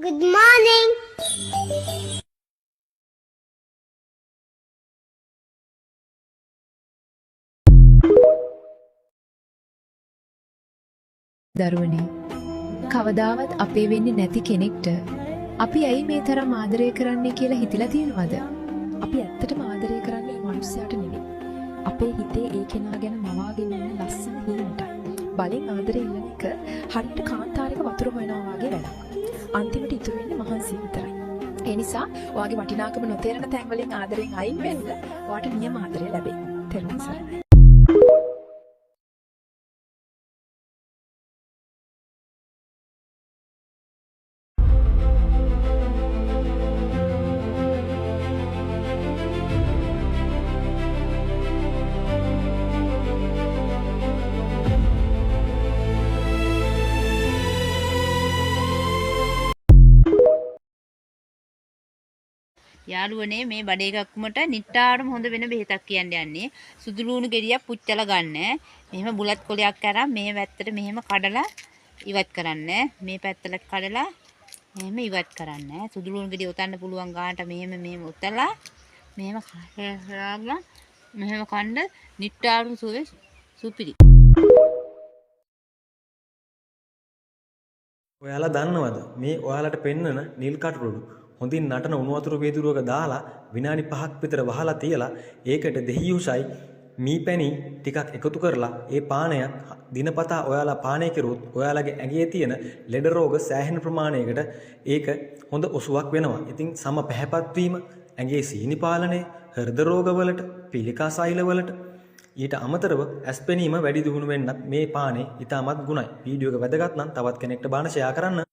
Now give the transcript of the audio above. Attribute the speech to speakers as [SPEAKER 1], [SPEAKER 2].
[SPEAKER 1] Good morning.
[SPEAKER 2] දරුවනේ කවදාවත් අපේ වෙන්නේ නැති කෙනෙක්ට අපි ඇයි මේ තරම් ආදරය කරන්නේ කියලා හිතලා තියෙනවද?
[SPEAKER 3] අපි ඇත්තටම ආදරය කරන්නේ මේ මනුස්සයාට නෙවෙයි. අපේ හිතේ ඒ කෙනා ගැන මවාගෙන ඉන්න ලස්සන හීනටයි. බලෙන් ආදරේ ඉන්න එක හරියට කාන්තාරයක වතුර හොයනවා වගේ වැඩක්. අන්තිමට ඉතුරු වෙන්නේ මහන්සිය විතරයි. ඒ නිසා ඔයාගේ වටිනාකම නොතේරෙන තැන් වලින් ආදරෙන් අයින් වෙන්න ඔයාට නියම ආදරය ලැබෙයි. තෙරුවන් සරණයි.
[SPEAKER 4] යාළුවනේ මේ බඩේ ගක්කුමට නිට්ටාරම හොඳ වෙන බෙහෙතක් කියන්න යන්නේ. සුදු ලුණු ගෙඩියක් පුච්චලා ගන්න. මෙහෙම බුලත් කොලයක් අරන් මේ පැත්තට මෙහෙම කඩලා ඉවත් කරන්න. මේ පැත්තට කඩලා මෙහෙම ඉවත් කරන්න. සුදු ලුණු ගෙඩිය උතන්න පුළුවන් ගානට මෙහෙම උතලා මෙහෙම කරලා මෙහෙම කන්න නිට්ටාරුම සුවේ සුපිරි.
[SPEAKER 5] ඔයාලා දන්නවද මේ ඔයාලට පෙන්නන නිල් කටුරුළු හොඳින් නටන උණු වතුර වේදුරුවක දාලා විනාඩි 5ක් විතර වහලා තියලා ඒකට දෙහියුසයි මීපැණි ටිකක් එකතු කරලා ඒ පානය දිනපතා ඔයාලා පානය කරුවොත් ඔයාලගේ ඇඟේ තියෙන ලෙඩ රෝග සෑහෙන ප්‍රමාණයකට ඒක හොඳ ඔසුවක් වෙනවා. ඉතින් සම පැහැපත් වීම, ඇඟේ සීනි පාලනය, හෘද රෝගවලට, පිළිකා සෛලවලට ඊට අමතරව ඇස්පෙනීම වැඩි දියුණු වෙන්නත් මේ පානේ ඉතාමත් ගුණයි. වීඩියෝ එක වැදගත් නම් තවත් කෙනෙක්ට බාන ෂෙයා කරන්න.